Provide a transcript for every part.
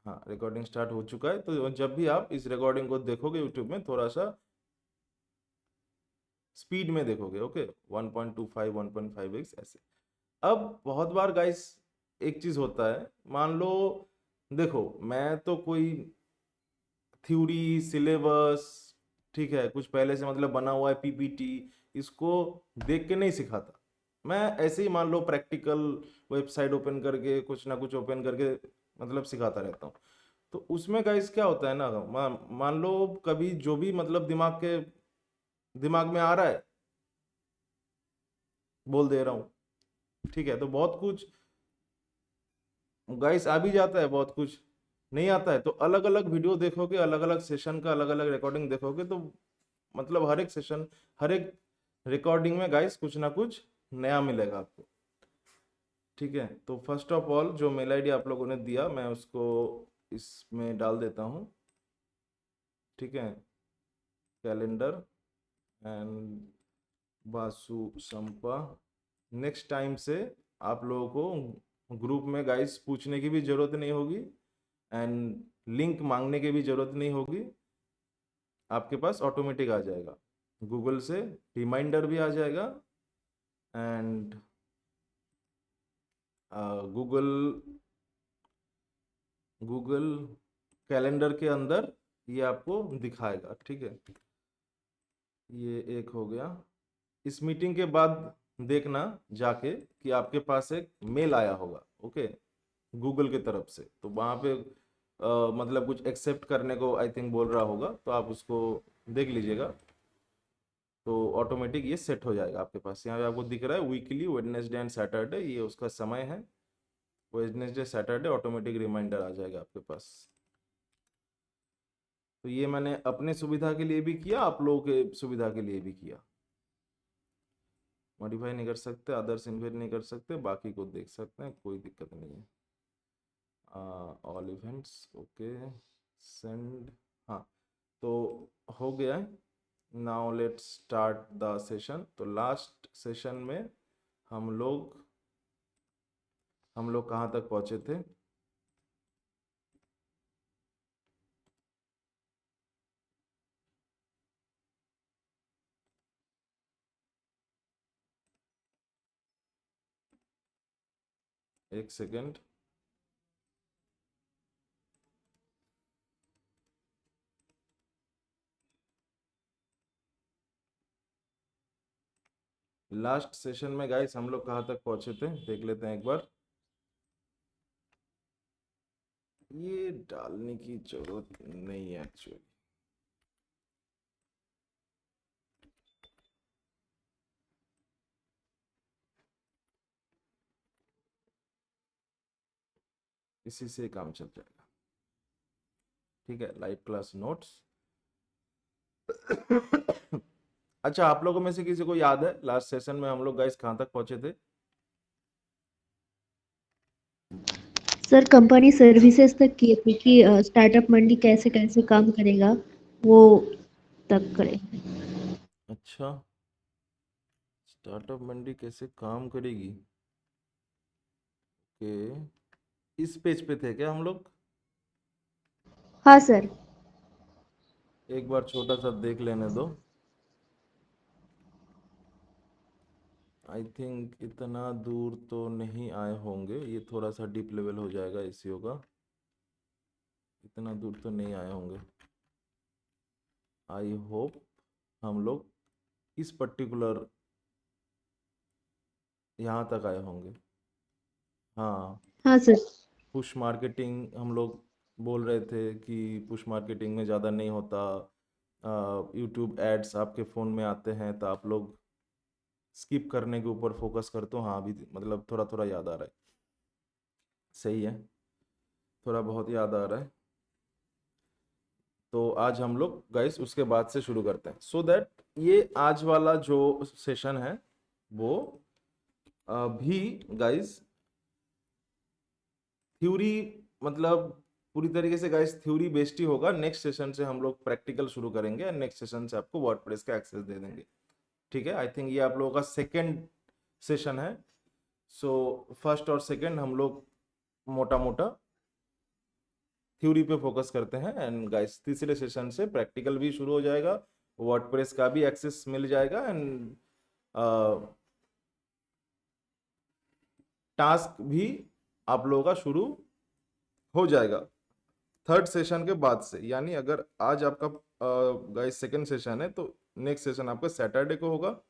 हाँ, recording start हो चुका है। तो जब भी आप इस रिकॉर्डिंग को देखोगे यूट्यूब में, थोड़ा सा स्पीड में देखोगे, ओके, 1.25 1.5x ऐसे। अब बहुत बार गाइस एक चीज होता है, मान लो, देखो मैं तो कोई थ्योरी सिलेबस, ठीक है, कुछ पहले से मतलब बना हुआ है पीपीटी, इसको देख के नहीं सिखाता। मैं ऐसे ही मान लो प्रैक्टिकल वेबसाइट ओपन करके कुछ ना कुछ ओपन करके मतलब सिखाता रहता हूँ। तो उसमें गाइस क्या होता है ना, मान लो कभी जो भी मतलब दिमाग में आ रहा है बोल दे रहा हूँ, ठीक है, तो बहुत कुछ गाइस आ भी जाता है, बहुत कुछ नहीं आता है। तो अलग अलग वीडियो देखोगे, अलग अलग सेशन का अलग अलग रिकॉर्डिंग देखोगे, तो मतलब हर एक सेशन, हर एक रिकॉर्डिंग में गाइस कुछ ना कुछ नया मिलेगा आपको, ठीक है। तो फर्स्ट ऑफ ऑल जो मेल आईडी आप लोगों ने दिया, मैं उसको इसमें डाल देता हूँ, ठीक है, कैलेंडर एंड बासु संपा। नेक्स्ट टाइम से आप लोगों को ग्रुप में गाइस पूछने की भी जरूरत नहीं होगी, एंड लिंक मांगने की भी जरूरत नहीं होगी, आपके पास ऑटोमेटिक आ जाएगा, गूगल से रिमाइंडर भी आ जाएगा, एंड गूगल गूगल कैलेंडर के अंदर ये आपको दिखाएगा, ठीक है। ये एक हो गया। इस मीटिंग के बाद देखना जाके कि आपके पास एक मेल आया होगा, ओके, गूगल की तरफ से। तो वहाँ पे मतलब कुछ एक्सेप्ट करने को आई थिंक बोल रहा होगा, तो आप उसको देख लीजिएगा। तो ऑटोमेटिक ये सेट हो जाएगा आपके पास। यहाँ पे आपको दिख रहा है वीकली वेडनेसडे एंड सैटरडे, ये उसका समय है। वेडनेसडे सैटरडे ऑटोमेटिक रिमाइंडर आ जाएगा आपके पास। तो ये मैंने अपने सुविधा के लिए भी किया, आप लोगों के सुविधा के लिए भी किया। मॉडिफाई नहीं कर सकते, अदर्स इन्वेट नहीं कर सकते, बाकी को देख सकते हैं, कोई दिक्कत नहीं है। ऑल इवेंट्स, ओके, सेंड, हाँ, तो हो गया है। Now let's start the session. तो लास्ट सेशन में हम लोग कहाँ तक पहुंचे थे? एक सेकेंड। लास्ट सेशन में गाइस हम लोग कहाँ तक पहुंचे थे देख लेते हैं एक बार। ये डालने की जरूरत नहीं है एक्चुअली। इसी से काम चल जाएगा, ठीक है। Live class notes. अच्छा, आप लोगों में से किसी को याद है लास्ट सेशन में हम लोग गाइस कहाँ तक पहुंचे थे? सर कंपनी सर्विसेज तक की थी कि स्टार्टअप मंडी कैसे कैसे काम करेगा वो तक करें। अच्छा, स्टार्टअप मंडी कैसे काम करेगी, ओके, इस पेज पे थे क्या हम लोग? हाँ सर। एक बार छोटा सा देख लेने दो। आई थिंक इतना दूर तो नहीं आए होंगे, ये थोड़ा सा डीप लेवल हो जाएगा एसईओ का, इतना दूर तो नहीं आए होंगे। आई होप हम लोग इस पर्टिकुलर यहाँ तक आए होंगे। हाँ, हाँ सर। पुश मार्केटिंग हम लोग बोल रहे थे कि पुश मार्केटिंग में ज़्यादा नहीं होता, यूट्यूब एड्स आपके फ़ोन में आते हैं तो आप लोग स्किप करने के ऊपर फोकस करते हो। हाँ, अभी मतलब थोड़ा थोड़ा याद आ रहा है, सही है, थोड़ा बहुत याद आ रहा है। तो आज हम लोग गाइस उसके बाद से शुरू करते हैं, सो दैट ये आज वाला जो सेशन है वो भी गाइस थ्योरी, मतलब पूरी तरीके से गाइस थ्योरी बेस्ड ही होगा। नेक्स्ट सेशन से हम लोग प्रैक्टिकल शुरू करेंगे, नेक्स्ट सेशन से आपको वर्डप्रेस का एक्सेस दे देंगे, ठीक है। आई थिंक ये आप लोगों का सेकंड सेशन है। सो फर्स्ट और सेकंड हम लोग मोटा मोटा थ्योरी पे फोकस करते हैं। एंड गाइस तीसरे सेशन से प्रैक्टिकल भी शुरू हो जाएगा, वर्डप्रेस का भी एक्सेस मिल जाएगा, एंड टास्क भी आप लोगों का शुरू हो जाएगा थर्ड सेशन के बाद से। यानी अगर आज आपका गाइस सेकंड सेशन है तो नेक्स्ट सेशन आपका सैटरडे को होगा,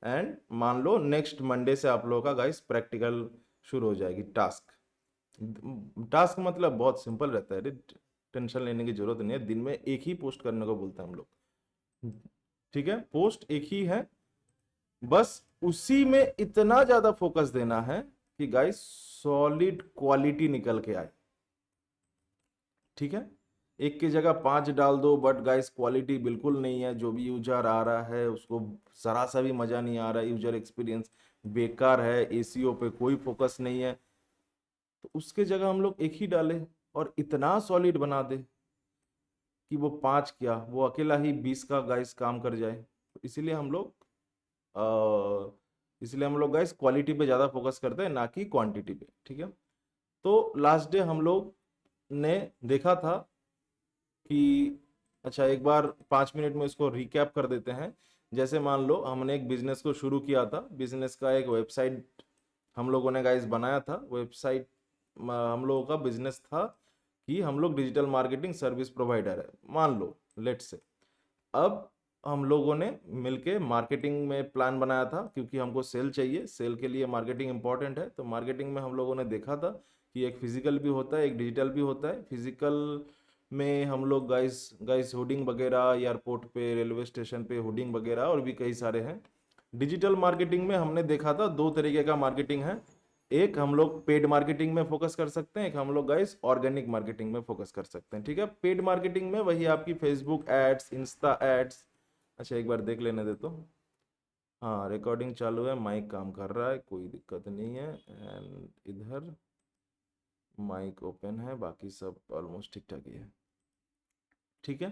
एंड मान लो नेक्स्ट मंडे से आप लोगों का गाइस प्रैक्टिकल शुरू हो जाएगी। टास्क मतलब बहुत सिंपल रहता है, टेंशन लेने की जरूरत नहीं है। दिन में एक ही पोस्ट करने को बोलते हैं हम लोग, ठीक है, पोस्ट एक ही है, बस उसी में इतना ज्यादा फोकस देना है कि गाइस सॉलिड क्वालिटी निकल के आए, ठीक है। एक की जगह 5 डाल दो, बट गाइस क्वालिटी बिल्कुल नहीं है, जो भी यूजर आ रहा है उसको जरा सा भी मजा नहीं आ रहा है, यूजर एक्सपीरियंस बेकार है, एसीओ पे कोई फोकस नहीं है, तो उसके जगह हम लोग एक ही डाले और इतना सॉलिड बना दे कि वो 5 क्या, वो अकेला ही 20 का गाइस काम कर जाए। तो इसलिए हम लोग गाइस क्वालिटी पे ज़्यादा फोकस करते हैं, ना कि क्वांटिटी पे, ठीक है। तो लास्ट डे हम लोग ने देखा था कि अच्छा एक बार 5 मिनट में इसको रिकैप कर देते हैं। जैसे मान लो हमने एक बिजनेस को शुरू किया था, बिजनेस का एक वेबसाइट हम लोगों ने गाइस बनाया था। वेबसाइट हम लोगों का बिजनेस था कि हम लोग डिजिटल मार्केटिंग सर्विस प्रोवाइडर है, मान लो लेट से। अब हम लोगों ने मिलके मार्केटिंग में प्लान बनाया था, क्योंकि हमको सेल चाहिए, सेल के लिए मार्केटिंग इंपॉर्टेंट है। तो मार्केटिंग में हम लोगों ने देखा था कि एक फिजिकल भी होता है, एक डिजिटल भी होता है। फिजिकल में हम लोग गाइस गाइस होर्डिंग वगैरह, एयरपोर्ट पे, रेलवे स्टेशन पे होर्डिंग वगैरह और भी कई सारे हैं। डिजिटल मार्केटिंग में हमने देखा था 2 तरीके का मार्केटिंग है। एक हम लोग पेड मार्केटिंग में फोकस कर सकते हैं, एक हम लोग गाइस ऑर्गेनिक मार्केटिंग में फोकस कर सकते हैं, ठीक है। पेड मार्केटिंग में वही आपकी फेसबुक एड्स, इंस्टा एड्स। अच्छा एक बार देख लेने दे तो, हाँ रिकॉर्डिंग चालू है, माइक काम कर रहा है, कोई दिक्कत नहीं है, एंड इधर माइक ओपन है, बाकी सब ऑलमोस्ट ठीक ठाक ही है, ठीक है।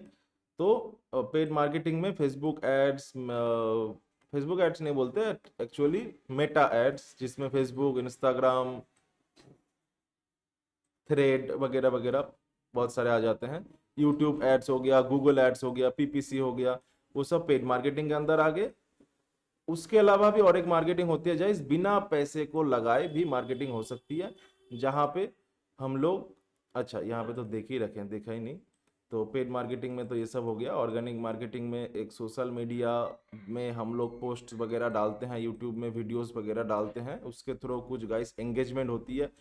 तो पेड मार्केटिंग में फेसबुक एड्स नहीं बोलते एक्चुअली, मेटा एड्स, जिसमें फेसबुक, इंस्टाग्राम, थ्रेड वगैरह वगैरह बहुत सारे आ जाते हैं। यूट्यूब एड्स हो गया, गूगल एड्स हो गया, पीपीसी हो गया, वो सब पेड मार्केटिंग के अंदर आ गए। उसके अलावा भी और एक मार्केटिंग होती है जाइस, बिना पैसे को लगाए भी मार्केटिंग हो सकती है, जहां पे हम लोग, अच्छा यहाँ पे तो देख ही रखे हैं, देखा ही नहीं। तो पेड मार्केटिंग में तो ये सब हो गया। ऑर्गेनिक मार्केटिंग में एक सोशल मीडिया में हम लोग पोस्ट वगैरह डालते हैं, यूट्यूब में वीडियोस वगैरह डालते हैं, उसके थ्रू कुछ गाइस एंगेजमेंट होती है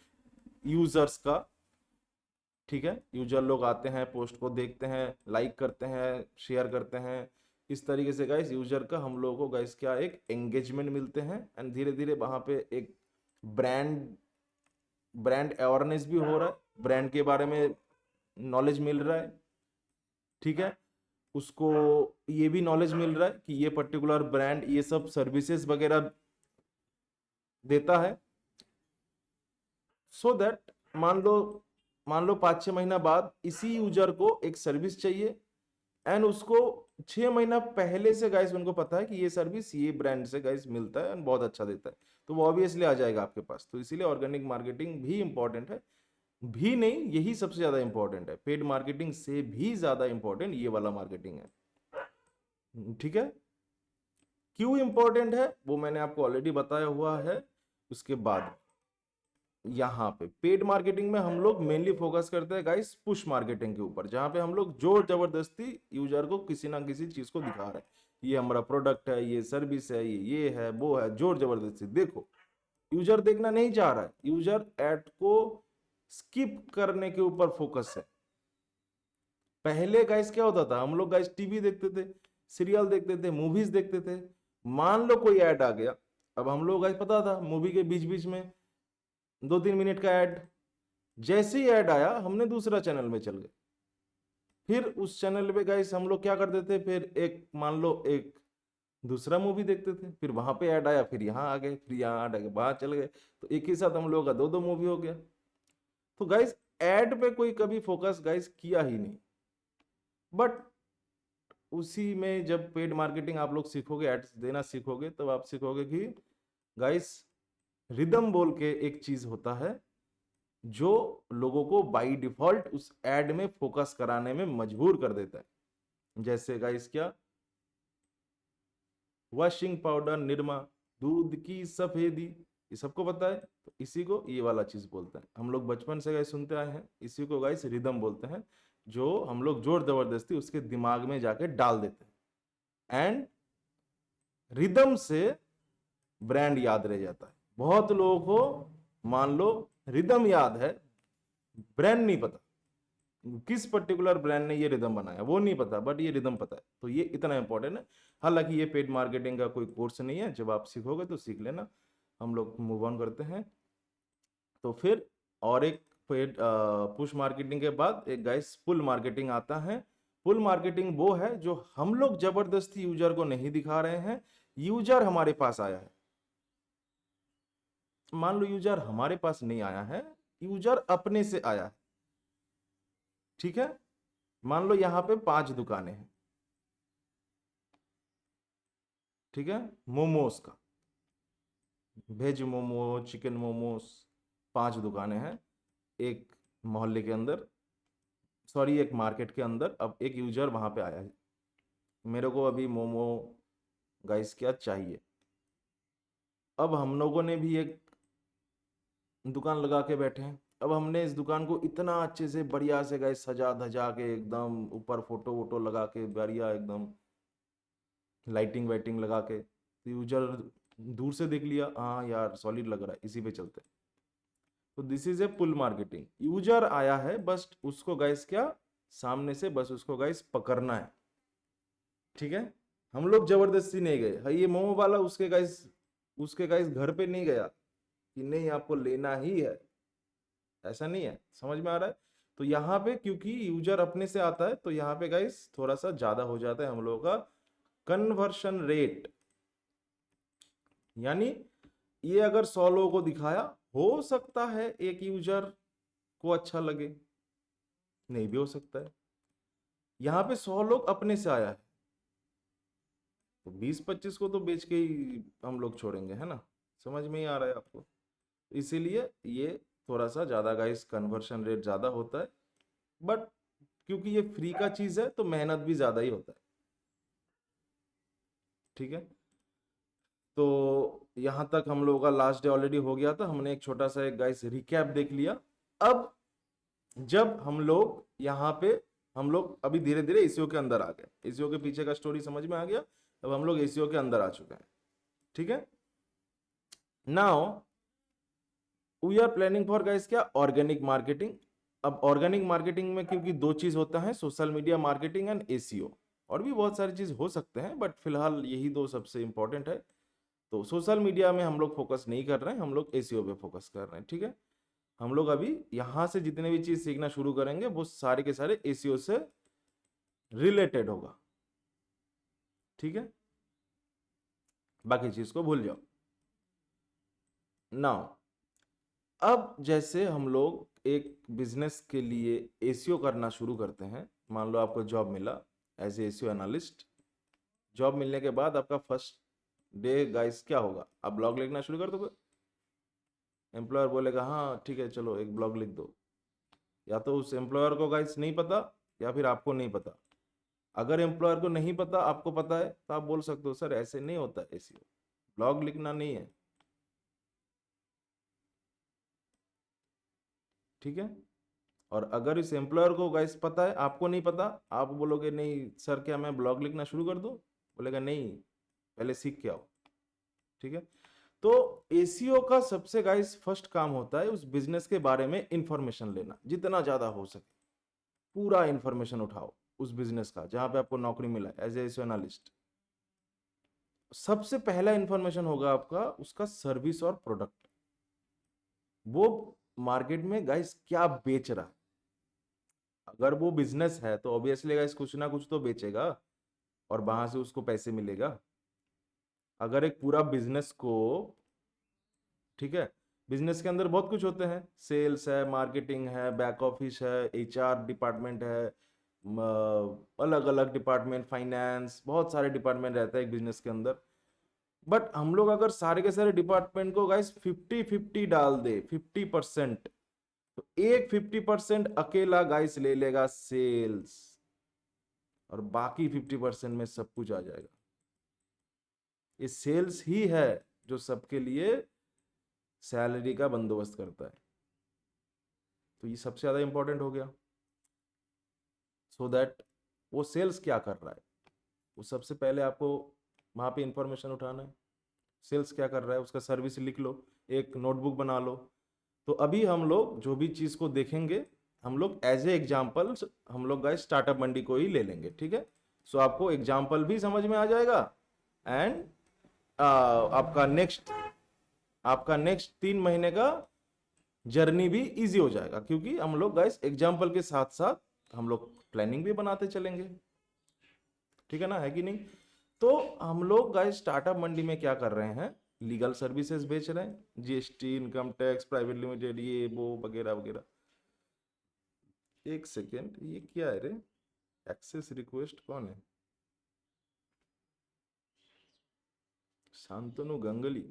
यूजर्स का, ठीक है। यूजर लोग आते हैं, पोस्ट को देखते हैं, लाइक करते हैं, शेयर करते हैं। इस तरीके से गाइस यूजर का हम लोगों को गाइस क्या एक एंगेजमेंट मिलते हैं, एंड धीरे धीरे वहां पे एक ब्रांड ब्रांड अवेयरनेस भी हो रहा है, ब्रांड के बारे में नॉलेज मिल रहा है, ठीक है। उसको ये भी नॉलेज मिल रहा है कि ये पर्टिकुलर ब्रांड ये सब सर्विसेज वगैरह देता है, सो दैट मान लो 5-6 महीना बाद इसी यूजर को एक सर्विस चाहिए, एंड उसको 6 महीना पहले से गाइस उनको पता है कि ये सर्विस ये ब्रांड से गाइस मिलता है एंड बहुत अच्छा देता है, तो वो ऑब्वियसली आ जाएगा आपके पास। तो इसीलिए ऑर्गेनिक मार्केटिंग भी इंपॉर्टेंट है, भी नहीं यही सबसे ज्यादा इंपॉर्टेंट है, पेड मार्केटिंग से भी ज्यादा इंपॉर्टेंट ये वाला मार्केटिंग है, ठीक है। क्यों इंपॉर्टेंट है वो मैंने आपको ऑलरेडी बताया हुआ है। उसके बाद यहाँ पे पेड मार्केटिंग में हम लोग मेनली फोकस करते हैं गाइस पुश मार्केटिंग के ऊपर, जहां पे हम लोग जोर जबरदस्ती यूजर को किसी ना किसी चीज को दिखा रहे हैं, ये हमारा प्रोडक्ट है, ये सर्विस है, ये है, वो है, जोर जबरदस्ती देखो। यूजर देखना नहीं चाह रहा है, यूजर एड को स्किप करने के ऊपर फोकस है। पहले गाइस क्या होता था, हम लोग गाइस टीवी देखते थे, सीरियल देखते थे, मूवीज देखते थे, मान लो कोई ऐड आ गया, अब हम लोग गाइस पता था मूवी के बीच बीच में 2-3 मिनट का ऐड, जैसे ही ऐड आया हमने दूसरा चैनल में चल गए, फिर उस चैनल पे गाइस हम लोग क्या करते थे, फिर एक मान लो एक दूसरा मूवी देखते थे, फिर वहां पे ऐड आया, फिर यहाँ आ गए, फिर यहाँ आ गए, वहां चल गए, तो एक ही साथ हम लोगों का 2-2 मूवी हो गया। तो गाइस ऐड पे कोई कभी फोकस गाइस किया ही नहीं, बट उसी में जब पेड मार्केटिंग आप लोग सीखोगे, एड्स देना सीखोगे, तब आप सीखोगे कि गाइस रिदम बोल के एक चीज होता है, जो लोगों को बाय डिफॉल्ट उस एड में फोकस कराने में मजबूर कर देता है। जैसे गाइस क्या, वॉशिंग पाउडर निरमा, दूध की सफेदी, ये सबको पता है। तो इसी को ये वाला चीज बोलते हैं। हम लोग बचपन से गाइस सुनते आए हैं, इसी को गाइस रिदम बोलते हैं, जो हम लोग जोर जबरदस्ती उसके दिमाग में जाके डाल देते हैं, एंड रिदम से ब्रांड याद रह जाता है। बहुत लोगों को मान लो रिदम याद है, ब्रांड नहीं पता, किस पर्टिकुलर ब्रांड ने ये रिदम बनाया वो नहीं पता, बट ये रिदम पता है। तो ये इतना इंपॉर्टेंट है। हालांकि ये पेड मार्केटिंग का कोई कोर्स नहीं है, जब आप सीखोगे तो सीख लेना। हम लोग मूव ऑन करते हैं। तो फिर और एक पेड पुश मार्केटिंग के बाद एक गाइस पुल मार्केटिंग आता है। पुल मार्केटिंग वो है जो हम लोग जबरदस्ती यूजर को नहीं दिखा रहे हैं, यूजर हमारे पास आया है। मान लो यूजर हमारे पास नहीं आया है, यूजर अपने से आया है, ठीक है। मान लो यहां पे 5 दुकानें हैं, ठीक है, मोमोज का, वेज मोमो, चिकन मोमोज, 5 दुकानें हैं एक मोहल्ले के अंदर, सॉरी एक मार्केट के अंदर। अब एक यूजर वहां पे आया है, मेरे को अभी मोमो गाइस क्या चाहिए। अब हम लोगों ने भी एक दुकान लगा के बैठे हैं। अब हमने इस दुकान को इतना अच्छे से बढ़िया से गाइस सजा धजा के, एकदम ऊपर फोटो वोटो लगा के बढ़िया, एकदम लाइटिंग वाइटिंग लगा के, तो यूजर दूर से देख लिया, हाँ यार सॉलिड लग रहा है, इसी पे चलते हैं। तो this is a pull marketing. User आया है, बस उसको गाइस क्या, सामने से बस उसको गाइस पकड़ना है, ठीक है। हम लोग जबरदस्ती नहीं गए। हाँ, ये मोमो वाला उसके गाइस घर पे नहीं गया कि नहीं आपको लेना ही है, ऐसा नहीं है। समझ में आ रहा है। तो यहाँ पे क्योंकि यूजर अपने से आता है, तो यहाँ पे गाइस थोड़ा सा ज्यादा हो जाता है हम लोगों का कन्वर्शन रेट। यानी ये अगर 100 लोगों को दिखाया, हो सकता है एक यूजर को अच्छा लगे, नहीं भी हो सकता है। यहाँ पे 100 लोग अपने से आया है, तो 20-25 को तो बेच के ही हम लोग छोड़ेंगे, है ना। समझ में ही आ रहा है आपको। इसीलिए ये थोड़ा सा ज्यादा गाइस कन्वर्शन रेट ज्यादा होता है, बट क्योंकि ये फ्री का चीज है तो मेहनत भी ज्यादा ही होता है, ठीक है। तो यहां तक हम लोगों का लास्ट डे ऑलरेडी हो गया था, हमने एक छोटा सा एक गाइस रिकैप देख लिया। अब जब हम लोग यहाँ पे, हम लोग अभी धीरे धीरे एसीओ के अंदर आ गए, एसीओ के पीछे का स्टोरी समझ में आ गया। अब हम लोग एसीओ के अंदर आ चुके हैं, ठीक है। Now we are planning for guys क्या, ऑर्गेनिक मार्केटिंग। अब ऑर्गेनिक मार्केटिंग में क्योंकि 2 चीज होता है, social media marketing and SEO, और भी बहुत सारी चीज हो सकते हैं, बट फिलहाल यही 2 सबसे इंपॉर्टेंट है। तो सोशल मीडिया में हम लोग फोकस नहीं कर रहे हैं, हम लोग एसीओ पे फोकस कर रहे हैं, ठीक है। हम लोग अभी यहां से जितने भी चीज सीखना शुरू करेंगे वो सारे के सारे एसीओ से रिलेटेड होगा, ठीक है। बाकी चीज को भूल जाओ। नाउ अब जैसे हम लोग एक बिजनेस के लिए एसीओ करना शुरू करते हैं, मान लो आपको जॉब मिला as a SEO analyst. Job मिलने के बाद आपका फर्स्ट डे गाइस क्या होगा, आप ब्लॉग लिखना शुरू कर दोगे। एम्प्लॉयर बोलेगा हाँ ठीक है चलो एक ब्लॉग लिख दो। या तो उस एम्प्लॉयर को गाइस नहीं पता, या फिर आपको नहीं पता। अगर एम्प्लॉयर को नहीं पता, आपको पता है, तो आप बोल सकते हो सर ऐसे नहीं होता एसीओ, ब्लॉग लिखना नहीं है, ठीक है। और अगर इस एम्प्लॉयर को गाइस पता है, आपको नहीं पता, आप बोलोगे नहीं सर क्या मैं ब्लॉग लिखना शुरू कर दूं, बोलेगा नहीं पहले सीख के आओ, ठीक है। तो एसीओ का सबसे गाइस फर्स्ट काम होता है उस बिजनेस के बारे में इंफॉर्मेशन लेना, जितना ज्यादा हो सके पूरा इंफॉर्मेशन उठाओ उस बिजनेस का जहां पे आपको नौकरी मिला है एज ए एसीओ एनालिस्ट। सबसे पहला इंफॉर्मेशन होगा आपका उसका सर्विस और प्रोडक्ट, वो मार्केट में गाइस क्या बेच रहा है। अगर वो बिजनेस है तो ऑब्वियसली गाइस कुछ ना कुछ तो बेचेगा, और वहां से उसको पैसे मिलेगा। अगर एक पूरा बिजनेस को, ठीक है, बिजनेस के अंदर बहुत कुछ होते हैं, सेल्स है, मार्केटिंग है, बैक ऑफिस है, एचआर डिपार्टमेंट है, अलग अलग डिपार्टमेंट, फाइनेंस, बहुत सारे डिपार्टमेंट रहता है एक बिजनेस के अंदर। बट हम लोग अगर सारे के सारे डिपार्टमेंट को गाइस 50-50 डाल दे, 50%, तो एक 50% अकेला गाइस ले लेगा सेल्स, और बाकी 50% में सब कुछ आ जाएगा। ये सेल्स ही है जो सबके लिए सैलरी का बंदोबस्त करता है। तो ये सबसे ज्यादा इंपॉर्टेंट हो गया। सो दैट वो सेल्स क्या कर रहा है, वो सबसे पहले आपको वहां पे इंफॉर्मेशन उठाना है। सेल्स क्या कर रहा है उसका सर्विस लिख लो, एक नोटबुक बना लो। तो अभी हम लोग जो भी चीज को देखेंगे, हम लोग एज ए एग्जाम्पल हम लोग गाइस स्टार्टअप मंडी को ही ले लेंगे, ठीक है। सो आपको एग्जाम्पल भी समझ में आ जाएगा, एंड आपका नेक्स्ट 3 महीने का जर्नी भी इजी हो जाएगा, क्योंकि हम लोग गाइस एग्जाम्पल के साथ साथ हम लोग प्लानिंग भी बनाते चलेंगे, ठीक है ना, है कि नहीं। तो हम लोग गाइस स्टार्टअप मंडी में क्या कर रहे हैं, लीगल सर्विसेज बेच रहे हैं, GST, income tax, private limited, ये वो वगैरह वगैरह। एक सेकेंड, ये क्या है रे, एक्सेस रिक्वेस्ट कौन है, शांतनु गंगली।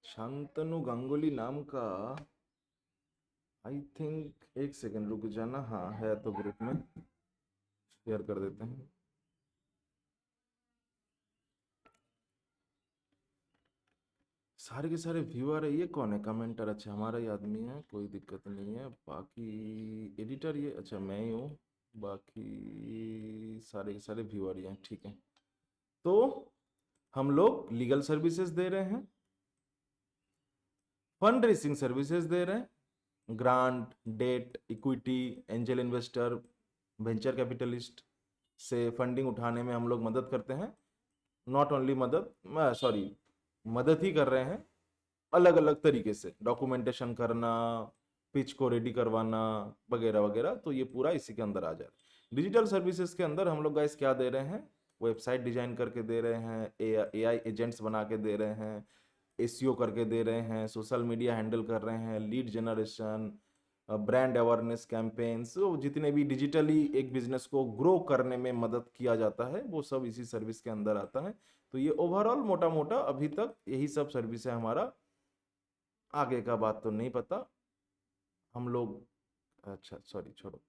शांतनु गंगुली नाम का, आई थिंक, एक सेकेंड रुक जाना, हाँ है तो ग्रुप में शेयर कर देते हैं। सारे के सारे व्यूअर है, ये कौन है कमेंटर, अच्छा हमारा ही आदमी है, कोई दिक्कत नहीं है। बाकी एडिटर ये, अच्छा मैं ही हूँ, बाकी सारे के सारे व्यूअर ही हैं, ठीक है। तो हम लोग लीगल सर्विसेज दे रहे हैं, फंड रेसिंग सर्विसेज दे रहे हैं, grant, debt, equity, angel investor, venture capitalist से फंडिंग उठाने में हम लोग मदद करते हैं। नॉट ओनली मदद ही कर रहे हैं, अलग अलग तरीके से डॉक्यूमेंटेशन करना, पिच को रेडी करवाना वगैरह वगैरह, तो ये पूरा इसी के अंदर आ जाए। डिजिटल सर्विसेज के अंदर हम लोग गाइस क्या दे रहे हैं, वेबसाइट डिजाइन करके दे रहे हैं, एआई एजेंट्स बना के दे रहे हैं, एसईओ करके दे रहे हैं, सोशल मीडिया हैंडल कर रहे हैं, lead generation, brand awareness campaigns, तो जितने भी डिजिटली एक बिजनेस को ग्रो करने में मदद किया जाता है वो सब इसी सर्विस के अंदर आता है। तो ये ओवरऑल मोटा मोटा अभी तक यही सब सर्विस है हमारा, आगे का बात तो नहीं पता हम लोग, अच्छा सॉरी छोड़ो,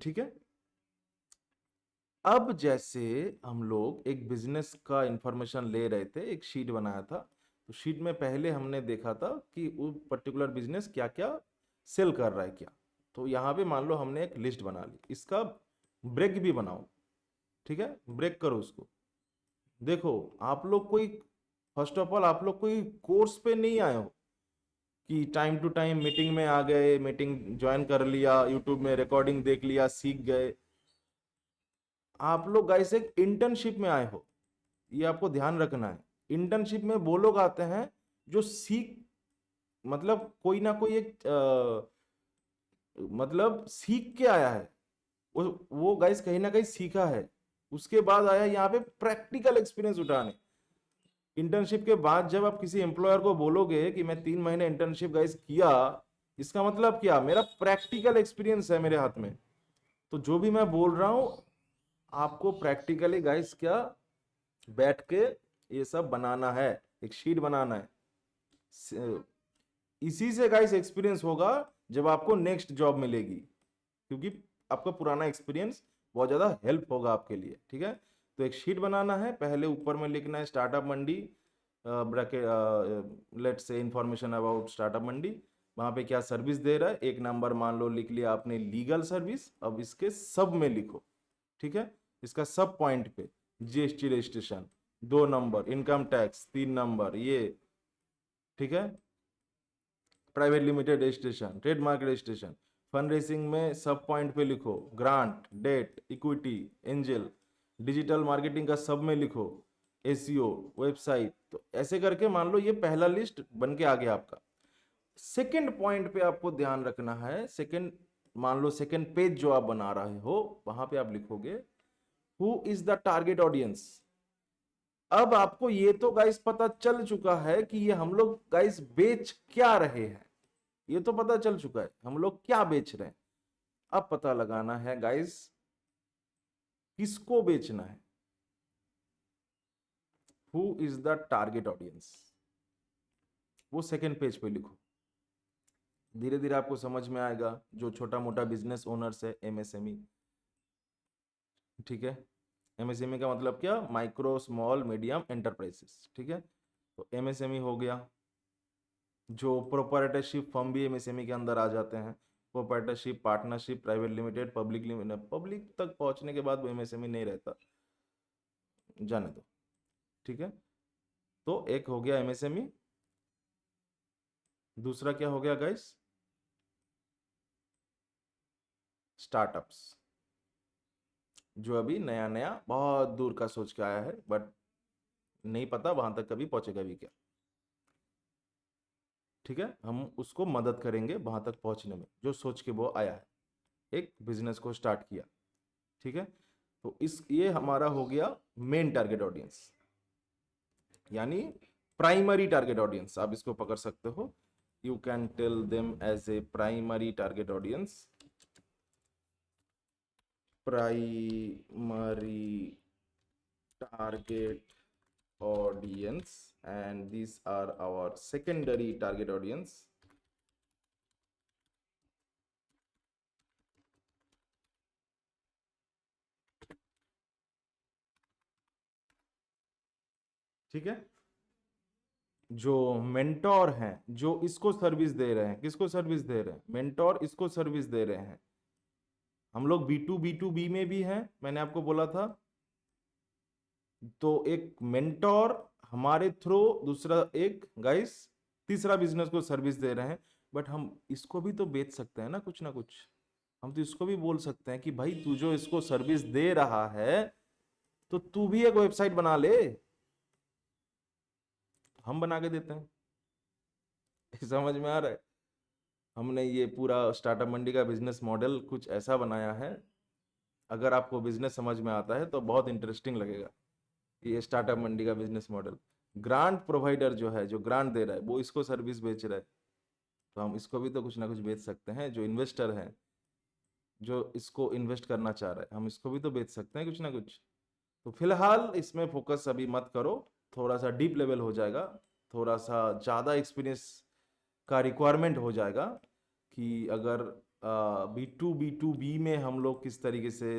ठीक है। अब जैसे हम लोग एक बिजनेस का इंफॉर्मेशन ले रहे थे, एक शीट बनाया था, तो शीट में पहले हमने देखा था कि वो पर्टिकुलर बिजनेस क्या क्या सेल कर रहा है क्या। तो यहाँ पे मान लो हमने एक लिस्ट बना ली, इसका ब्रेक भी बनाओ, ठीक है, ब्रेक करो उसको। देखो आप लोग कोई, फर्स्ट ऑफ ऑल आप लोग कोई कोर्स पे नहीं आए हो कि टाइम टू टाइम मीटिंग में आ गए, मीटिंग ज्वाइन कर लिया, यूट्यूब में रिकॉर्डिंग देख लिया, सीख गए। आप लोग गाइस एक इंटर्नशिप में आए हो, ये आपको ध्यान रखना है। इंटर्नशिप में वो लोग आते हैं जो सीख, मतलब कोई ना कोई एक मतलब सीख के आया है, वो गाइस कहीं ना कहीं सीखा है, उसके बाद आया यहाँ पे प्रैक्टिकल एक्सपीरियंस उठाने। इंटर्नशिप के बाद जब आप किसी एम्प्लॉयर को बोलोगे कि मैं 3 महीने इंटर्नशिप गाइस किया, इसका मतलब क्या, मेरा प्रैक्टिकल एक्सपीरियंस है मेरे हाथ में। तो जो भी मैं बोल रहा हूं आपको प्रैक्टिकली गाइस क्या बैठ के ये सब बनाना है, एक शीट बनाना है। इसी से गाइस एक्सपीरियंस होगा जब आपको नेक्स्ट जॉब मिलेगी, क्योंकि आपका पुराना एक्सपीरियंस बहुत ज्यादा हेल्प होगा आपके लिए, ठीक है। तो एक शीट बनाना है, पहले ऊपर में लिखना है स्टार्टअप मंडी, ब्रैकेट लेट से इंफॉर्मेशन अबाउट स्टार्टअप मंडी, वहां पे क्या सर्विस दे रहा है, एक नंबर मान लो लिख लिया आपने लीगल सर्विस। अब इसके सब में लिखो, ठीक है, इसका सब पॉइंट पे GST registration 2 number, income tax 3 number, ये ठीक है, private limited registration, trademark registration, fund raising में सब पॉइंट पे लिखो, grant, debt, equity, angel, digital marketing का सब में लिखो, एसईओ, वेबसाइट। तो ऐसे करके मान लो ये पहला लिस्ट बन के आ गया आपका। सेकंड पॉइंट पे आपको ध्यान रखना है, सेकंड मान लो सेकंड पेज जो आप बना रहे हो वहां पे आप लिखोगे who is the target audience. अब आपको ये तो गाइस पता चल चुका है कि ये हम लोग गाइस बेच क्या रहे हैं, ये तो पता चल चुका है हम लोग क्या बेच रहे हैं। अब पता लगाना है गाइस किसको बेचना है, who is the target audience, वो सेकेंड पेज पे लिखो। धीरे धीरे आपको समझ में आएगा। जो छोटा मोटा बिजनेस ओनर्स है, एमएसएमई, ठीक है। एमएसएमई का मतलब क्या, माइक्रो स्मॉल मीडियम एंटरप्राइजेस, ठीक है। तो एमएसएमई हो गया। जो प्रोप्राइटरशिप फर्म भी एमएसएमई के अंदर आ जाते हैं, proprietorship, partnership, private limited, public limited. Public तक पहुंचने के बाद वो एमएसएमई नहीं रहता, जाने दो, ठीक है। तो एक हो गया एमएसएमई। दूसरा क्या हो गया गाइस, स्टार्टअप्स, जो अभी नया नया बहुत दूर का सोच के आया है, बट नहीं पता वहां तक कभी पहुंचेगा भी क्या, ठीक है। हम उसको मदद करेंगे वहां तक पहुंचने में, जो सोच के वो आया है, एक बिजनेस को स्टार्ट किया, ठीक है। तो इस ये हमारा हो गया मेन टारगेट ऑडियंस, यानी प्राइमरी टारगेट ऑडियंस, आप इसको पकड़ सकते हो। You can tell them as a primary target audience, primary target audience, and these are our secondary target audience. ठीक है। जो मेंटोर हैं, जो इसको सर्विस दे रहे हैं, किसको सर्विस दे रहे हैं, मेंटोर इसको सर्विस दे रहे हैं। हम लोग B2B में भी हैं, मैंने आपको बोला था। तो एक मेंटोर हमारे थ्रू, दूसरा एक गाइस तीसरा बिजनेस को सर्विस दे रहे हैं। बट हम इसको भी तो बेच सकते हैं ना कुछ। हम तो इसको भी बोल सकते हैं कि भाई तू जो इसको सर्विस दे रहा है, तो तू भी एक वेबसाइट बना ले, हम बना के देते हैं। समझ में आ रहा है। हमने ये पूरा स्टार्टअप मंडी का बिजनेस मॉडल कुछ ऐसा बनाया है, अगर आपको बिजनेस समझ में आता है तो बहुत इंटरेस्टिंग लगेगा। ये स्टार्टअप मंडी का बिजनेस मॉडल, ग्रांट प्रोवाइडर जो है, जो ग्रांट दे रहा है, वो इसको सर्विस बेच रहा है, तो हम इसको भी तो कुछ ना कुछ बेच सकते हैं। जो इन्वेस्टर है, जो इसको इन्वेस्ट करना चाह रहा है, हम इसको भी तो बेच सकते हैं कुछ ना कुछ। तो फिलहाल इसमें फोकस अभी मत करो, थोड़ा सा डीप लेवल हो जाएगा, थोड़ा सा ज़्यादा एक्सपीरियंस का रिक्वायरमेंट हो जाएगा कि अगर B2B में हम लोग किस तरीके से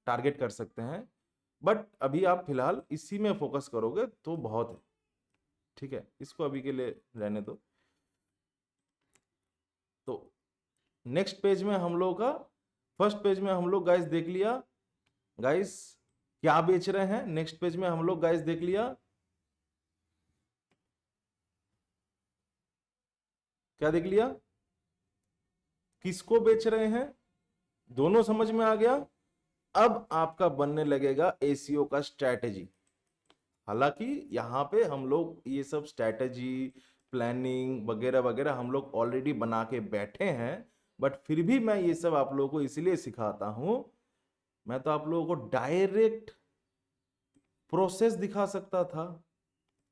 टारगेट कर सकते हैं। बट अभी आप फिलहाल इसी में फोकस करोगे तो बहुत है, ठीक है। इसको अभी के लिए रहने दो। तो नेक्स्ट पेज में हम लोग का, फर्स्ट पेज में हम लोग गाइस देख लिया गाइस क्या बेच रहे हैं। नेक्स्ट पेज में हम लोग गाइस देख लिया क्या देख लिया, किसको बेच रहे हैं, दोनों समझ में आ गया। अब आपका बनने लगेगा एसीओ का स्ट्रैटेजी। हालांकि यहाँ पे हम लोग ये सब स्ट्रैटेजी, प्लानिंग वगैरह वगैरह हम लोग ऑलरेडी बना के बैठे हैं, बट फिर भी मैं ये सब आप लोगों को इसलिए सिखाता हूं। मैं तो आप लोगों को डायरेक्ट प्रोसेस दिखा सकता था,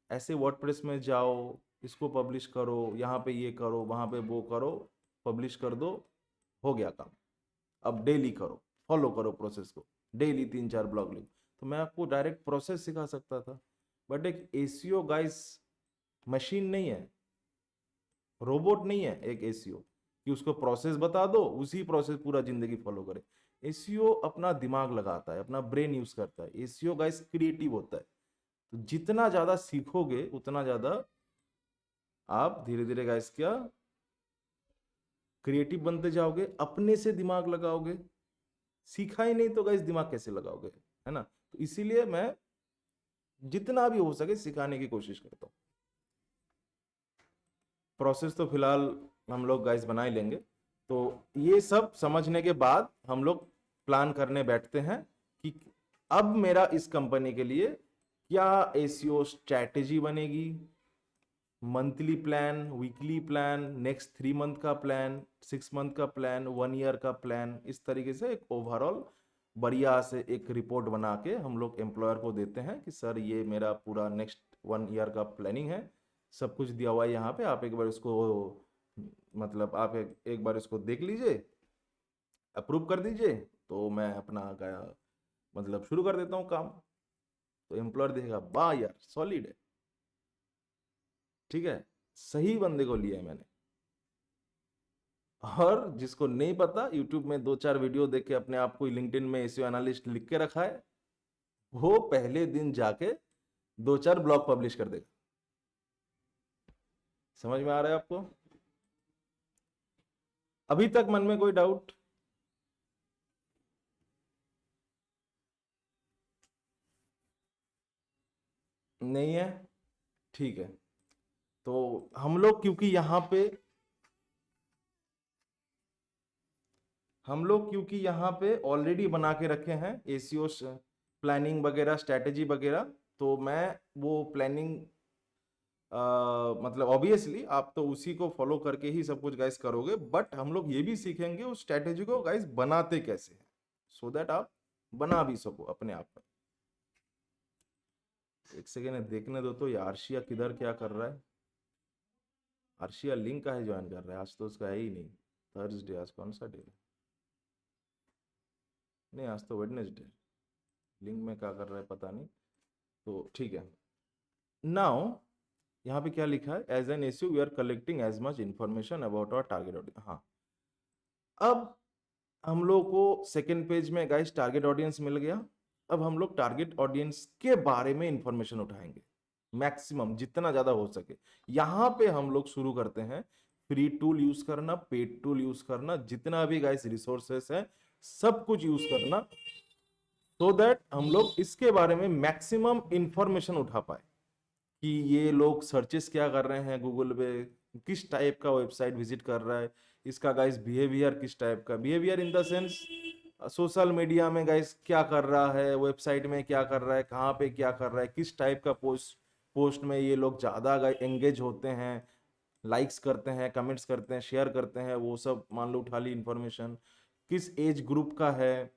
ऐसे वर्डप्रेस में जाओ, इसको पब्लिश करो, यहाँ पे ये करो, वहां पे वो करो, पब्लिश कर दो, हो गया काम। अब डेली करो, फॉलो करो प्रोसेस को, डेली 3-4 ब्लॉग लिखो। तो मैं आपको डायरेक्ट प्रोसेस सिखा सकता था। बट एक एसीओ गाइस मशीन नहीं है, रोबोट नहीं है एक एसीओ कि उसको प्रोसेस बता दो, उसी प्रोसेस पूरा जिंदगी फॉलो करे। एसीओ अपना दिमाग लगाता है, अपना ब्रेन यूज करता है। एसीओ गाइस क्रिएटिव होता है। तो जितना ज्यादा सीखोगे उतना ज्यादा आप धीरे धीरे गाइस क्या क्रिएटिव बनते जाओगे, अपने से दिमाग लगाओगे। सीखा ही नहीं तो गाइस दिमाग कैसे लगाओगे, है ना। तो इसीलिए मैं जितना भी हो सके सिखाने की कोशिश करता हूँ। प्रोसेस तो फिलहाल हम लोग गाइस बना ही लेंगे। तो ये सब समझने के बाद हम लोग प्लान करने बैठते हैं कि अब मेरा इस कंपनी के लिए क्या एसीओ स्ट्रैटेजी बनेगी, monthly plan, weekly plan, next 3 month का प्लान, 6 मंथ का प्लान, 1 ईयर का प्लान। इस तरीके से एक ओवरऑल बढ़िया से एक रिपोर्ट बना के हम लोग एम्प्लॉयर को देते हैं कि सर ये मेरा पूरा नेक्स्ट 1 ईयर का प्लानिंग है, सब कुछ दिया हुआ है यहाँ पे, आप एक बार इसको मतलब आप एक बार इसको देख लीजिए, अप्रूव कर दीजिए, तो मैं अपना मतलब शुरू कर देता हूँ काम। तो एम्प्लॉयर देखेगा वाह यार सॉलिड है, ठीक है, सही बंदे को लिया है मैंने। और जिसको नहीं पता, यूट्यूब में 2-4 वीडियो देख के अपने आप को लिंक्डइन में एसईओ एनालिस्ट लिख के रखा है, वो पहले दिन जाके 2-4 ब्लॉग पब्लिश कर देगा। समझ में आ रहा है आपको? अभी तक मन में कोई डाउट? नहीं है? ठीक है। तो हम लोग क्योंकि यहाँ पे ऑलरेडी बना के रखे हैं एसीओ प्लानिंग वगैरह, स्ट्रेटेजी वगैरह, तो मैं वो प्लानिंग मतलब ऑब्वियसली आप तो उसी को फॉलो करके ही सब कुछ गाइस करोगे, बट हम लोग ये भी सीखेंगे उस स्ट्रेटेजी को गाइस बनाते कैसे हैं, सो दैट आप बना भी सको अपने आप में। एक सेकेंड देखने दो तो, ये आर्शिया किधर क्या कर रहा है। आर्शिया लिंक का है ज्वाइन कर रहा है, आज तो उसका है ही नहीं। थर्सडे, आज कौन सा डे है? नहीं, आज तो वेडनेसडे। लिंक में क्या कर रहा है पता नहीं। तो ठीक है, नाउ यहाँ पे क्या लिखा है, as an S U we are collecting as much information about our target audience. हाँ, अब हम लोग को सेकेंड पेज में गाइस टारगेट ऑडियंस मिल गया। अब हम लोग टारगेट ऑडियंस के बारे में इंफॉर्मेशन उठाएंगे, मैक्सिमम जितना ज्यादा हो सके। यहां पे हम लोग शुरू करते हैं फ्री टूल यूज करना, पेड टूल यूज करना, जितना भी गाइस रिसोर्सेस है सब कुछ यूज करना, सो दैट हम लोग इसके बारे में मैक्सिमम इंफॉर्मेशन उठा पाए कि ये लोग सर्चेस क्या कर रहे हैं गूगल पे, किस टाइप का वेबसाइट विजिट कर रहा है, इसका गाइस बिहेवियर किस टाइप का, behaviour in the sense social media में गाइस क्या कर रहा है, वेबसाइट में क्या कर रहा है, कहाँ पे क्या कर रहा है, किस टाइप का पोस्ट में ये लोग ज़्यादा एंगेज होते हैं, लाइक्स करते हैं, कमेंट्स करते हैं, शेयर करते हैं, वो सब मान लो उठा ली इन्फॉर्मेशन। किस एज ग्रुप का है,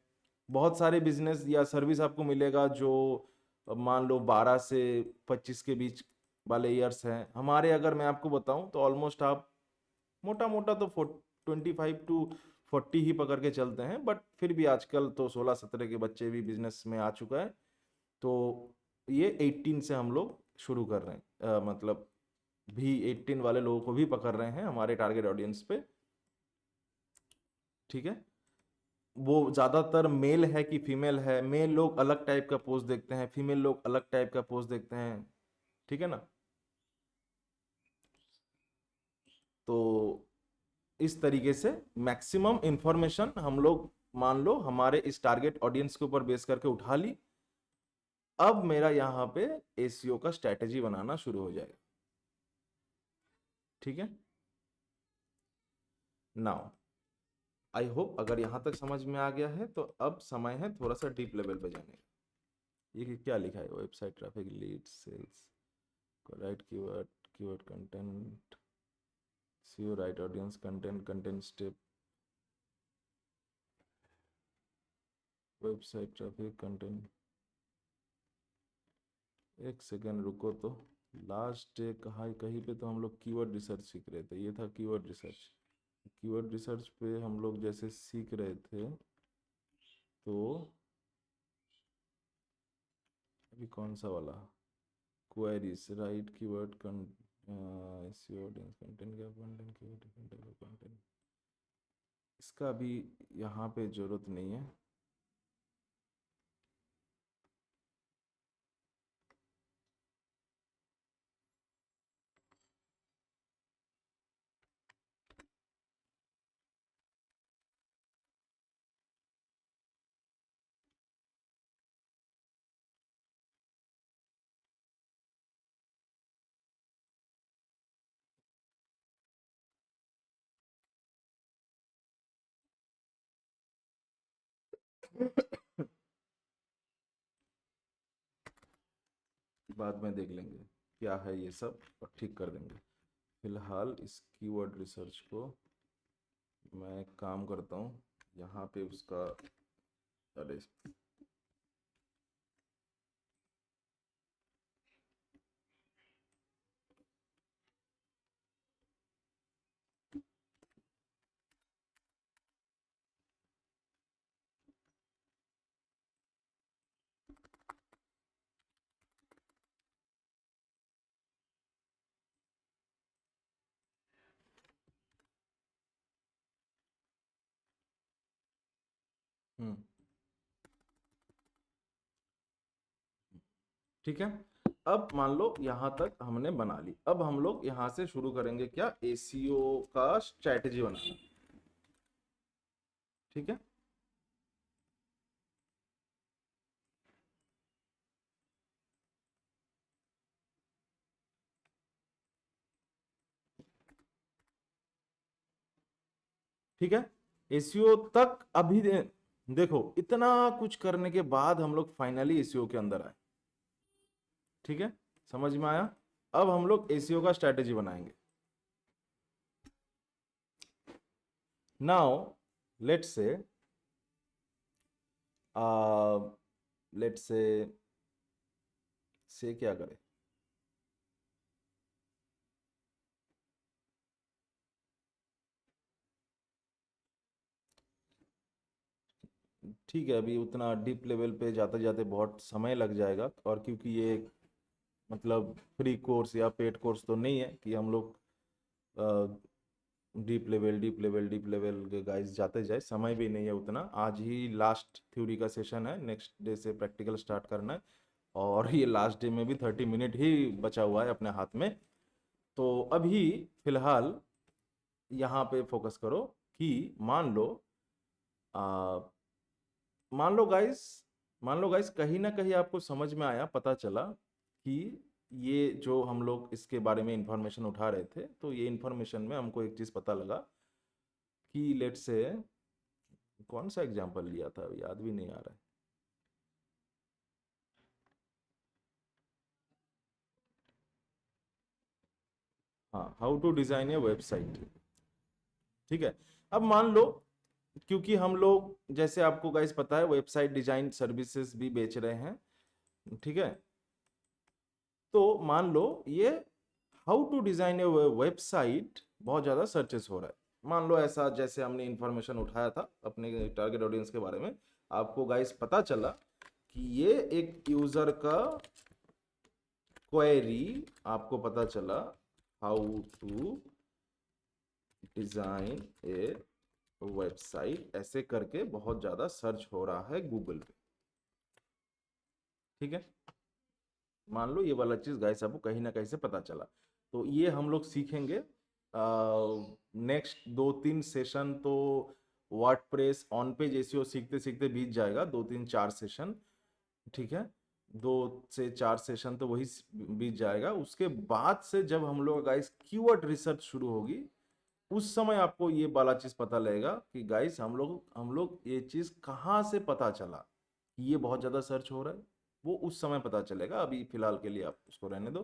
बहुत सारे बिजनेस या सर्विस आपको मिलेगा जो मान लो 12 से 25 के बीच वाले ईयर्स हैं। हमारे अगर मैं आपको बताऊं तो ऑलमोस्ट आप मोटा मोटा तो 25 to 40 ही पकड़ के चलते हैं, बट फिर भी आजकल तो 16-17 के बच्चे भी बिजनेस में आ चुका है। तो ये 18 से हम लोग शुरू कर रहे हैं, मतलब भी 18 वाले लोगों को भी पकड़ रहे हैं हमारे टारगेट ऑडियंस पे, ठीक है। वो ज्यादातर मेल है कि फीमेल है, मेल लोग अलग टाइप का पोस्ट देखते हैं, फीमेल लोग अलग टाइप का पोस्ट देखते हैं, ठीक है ना। तो इस तरीके से मैक्सिमम इंफॉर्मेशन हम लोग मान लो हमारे इस टारगेट ऑडियंस के ऊपर बेस करके उठा ली। अब मेरा यहाँ पे एसीओ का स्ट्रेटेजी बनाना शुरू हो जाएगा, ठीक है। नाउ आई होप अगर यहाँ तक समझ में आ गया है तो अब समय है थोड़ा सा डीप लेवल पे जाने का। ये क्या लिखा है, website traffic, lead, sales, right keyword, keyword content, SEO, right audience, content, content step, website traffic, content. एक सेकेंड रुको तो, लास्ट डे कहाँ कहीं पे तो हम लोग कीवर्ड रिसर्च सीख रहे थे, ये था कीवर्ड रिसर्च। कीवर्ड रिसर्च पे हम लोग जैसे सीख रहे थे, तो अभी कौन सा वाला, queries, right keyword, SEO audience, content gap, content keyword, content, इसका अभी यहाँ पे जरूरत नहीं है। बाद में देख लेंगे क्या है ये सब और ठीक कर देंगे। फिलहाल इस कीवर्ड रिसर्च को मैं एक काम करता हूँ, यहाँ पे उसका, अरे हम्म, ठीक है। अब मान लो यहां तक हमने बना ली, अब हम लोग यहां से शुरू करेंगे क्या, एसीओ का स्ट्रैटेजी बनाना। ठीक है, ठीक है। एसीओ तक अभी देखो इतना कुछ करने के बाद हम लोग फाइनली एसीओ के अंदर आए। ठीक है, समझ में आया। अब हम लोग एसीओ का स्ट्रैटेजी बनाएंगे। नाउ लेट्स से क्या करें, ठीक है, अभी उतना डीप लेवल पे जाते जाते बहुत समय लग जाएगा, और क्योंकि ये मतलब फ्री कोर्स या पेड कोर्स तो नहीं है कि हम लोग डीप लेवल के गाइस जाते जाए, समय भी नहीं है उतना। आज ही लास्ट थ्योरी का सेशन है, नेक्स्ट डे से प्रैक्टिकल स्टार्ट करना है, और ये लास्ट डे में भी 30 मिनट ही बचा हुआ है अपने हाथ में। तो अभी फिलहाल यहाँ पे फोकस करो कि मान लो आ, मान लो गाइस मान लो गाइस कहीं ना कहीं आपको समझ में आया, पता चला कि ये जो हम लोग इसके बारे में इंफॉर्मेशन उठा रहे थे, तो ये इंफॉर्मेशन में हमको एक चीज पता लगा कि लेट से कौन सा एग्जांपल लिया था, याद भी नहीं आ रहा है। हाँ, how to design a website. ठीक है, अब मान लो क्योंकि हम लोग जैसे आपको गाइस पता है वेबसाइट डिजाइन सर्विसेज भी बेच रहे हैं। ठीक है, तो मान लो ये how to design a website बहुत ज्यादा सर्चेस हो रहा है। मान लो ऐसा जैसे हमने इंफॉर्मेशन उठाया था अपने टारगेट ऑडियंस के बारे में, आपको गाइस पता चला कि ये एक यूजर का क्वेरी, आपको पता चला how to design a website ऐसे करके बहुत ज्यादा सर्च हो रहा है गूगल पे। ठीक है, मान लो ये वाला चीज गाइस आपको कहीं ना कहीं से पता चला, तो ये हम लोग सीखेंगे नेक्स्ट 2-3 सेशन। तो वर्डप्रेस ऑन पेज एसईओ सीखते सीखते बीत जाएगा 2-3-4 सेशन। ठीक है, 2 से 4 सेशन तो वही बीत जाएगा। उसके बाद से जब हम लोग गाइस कीवर्ड रिसर्च शुरू होगी, उस समय आपको ये वाला चीज पता लगेगा कि गाइस हम लोग ये चीज कहाँ से पता चला कि ये बहुत ज्यादा सर्च हो रहा है, वो उस समय पता चलेगा। अभी फिलहाल के लिए आप उसको रहने दो।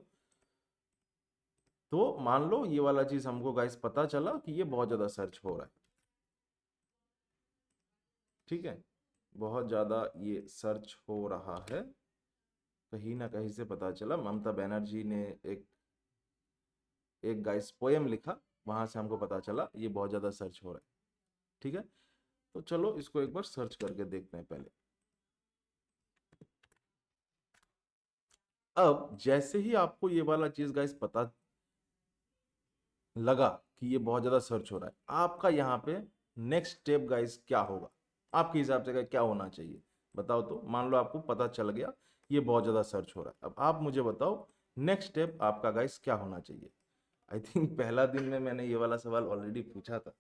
तो मान लो ये वाला चीज हमको गाइस पता चला कि ये बहुत ज्यादा सर्च हो रहा है। ठीक है, बहुत ज्यादा ये सर्च हो रहा है, कहीं ना कहीं से पता चला। ममता बनर्जी ने एक गाइस पोएम लिखा, वहां से हमको पता चला ये बहुत ज्यादा सर्च हो रहा है। ठीक है, तो चलो इसको एक बार सर्च करके देखते हैं पहले। अब जैसे ही आपको ये वाला चीज गाइस पता लगा कि ये बहुत ज्यादा सर्च हो रहा है, आपका यहाँ पे नेक्स्ट स्टेप गाइस क्या होगा, आपके हिसाब से क्या होना चाहिए, बताओ। तो मान लो आपको पता चल गया ये बहुत ज्यादा सर्च हो रहा है, अब आप मुझे बताओ नेक्स्ट स्टेप आपका गाइस क्या होना चाहिए। आई थिंक पहला दिन में मैंने ये वाला सवाल ऑलरेडी पूछा था,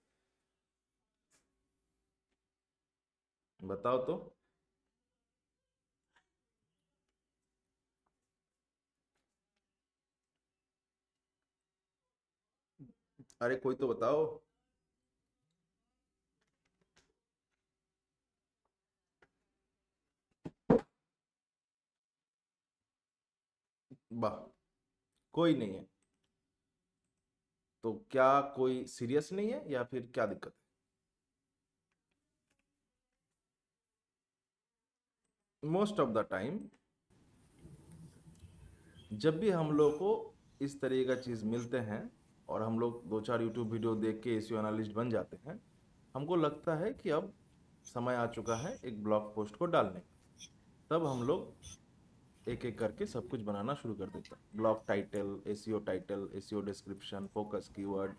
बताओ तो। अरे कोई तो बताओ। वाह, कोई नहीं है। तो क्या कोई सीरियस नहीं है या फिर क्या दिक्कत है? मोस्ट ऑफ द टाइम जब भी हम लोग को इस तरह का चीज़ मिलते हैं और हम लोग 2-4 यूट्यूब वीडियो देख के एसईओ एनालिस्ट बन जाते हैं, हमको लगता है कि अब समय आ चुका है एक ब्लॉग पोस्ट को डालने का। तब हम लोग एक एक करके सब कुछ बनाना शुरू कर देते हैं, blog title, SEO description, focus keyword,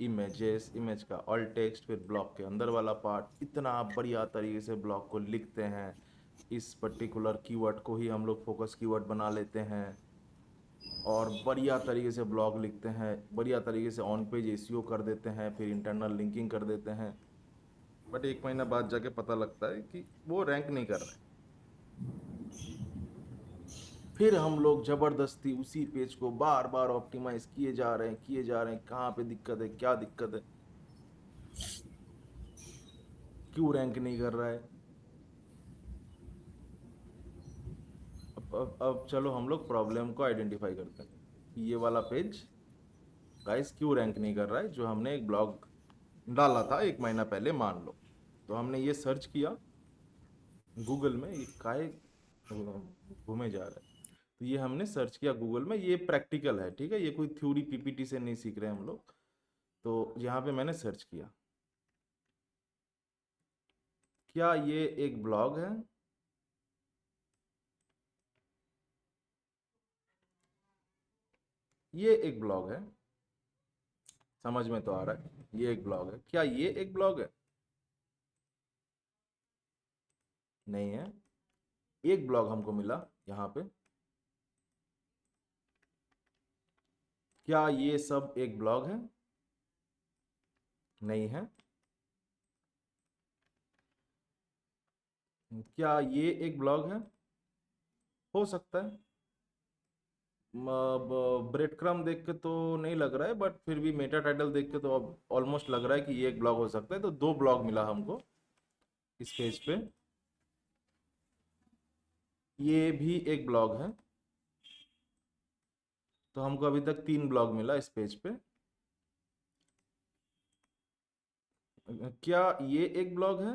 images, image का ऑल टेक्स्ट, फिर ब्लॉग के अंदर वाला पार्ट, इतना बढ़िया तरीके से ब्लॉग को लिखते हैं। इस पर्टिकुलर कीवर्ड को ही हम लोग फोकस कीवर्ड बना लेते हैं और बढ़िया तरीके से ब्लॉग लिखते हैं, बढ़िया तरीके से ऑन पेज एसईओ कर देते हैं, फिर इंटरनल लिंकिंग कर देते हैं। बट 1 महीना बाद जाके पता लगता है कि वो रैंक नहीं कर रहे। फिर हम लोग ज़बरदस्ती उसी पेज को बार बार ऑप्टिमाइज किए जा रहे हैं, किए जा रहे हैं, कहाँ पे दिक्कत है, क्या दिक्कत है, क्यों रैंक नहीं कर रहा है। अब चलो हम लोग प्रॉब्लम को आइडेंटिफाई करते हैं कि ये वाला पेज गाइस क्यों रैंक नहीं कर रहा है, जो हमने एक ब्लॉग डाला था 1 महीना पहले मान लो। तो हमने ये सर्च किया गूगल में, ये काहे घूमे जा रहा है। तो ये हमने सर्च किया गूगल में, ये प्रैक्टिकल है, ठीक है, ये कोई थ्योरी पीपीटी से नहीं सीख रहे हम लोग। तो यहाँ पे मैंने सर्च किया, क्या ये एक ब्लॉग है? ये एक ब्लॉग है, समझ में तो आ रहा है ये एक ब्लॉग है। क्या ये एक ब्लॉग है? नहीं है। एक ब्लॉग हमको मिला यहाँ पे। क्या ये सब एक ब्लॉग है? नहीं है। क्या ये एक ब्लॉग है? हो सकता है। ब्रेड क्रम देख के तो नहीं लग रहा है, बट फिर भी मेटा टाइटल देख के तो अब ऑलमोस्ट लग रहा है कि ये एक ब्लॉग हो सकता है। तो 2 ब्लॉग मिला हमको इस पेज पे। ये भी एक ब्लॉग है, तो हमको अभी तक 3 ब्लॉग मिला इस पेज पे। क्या ये एक ब्लॉग है?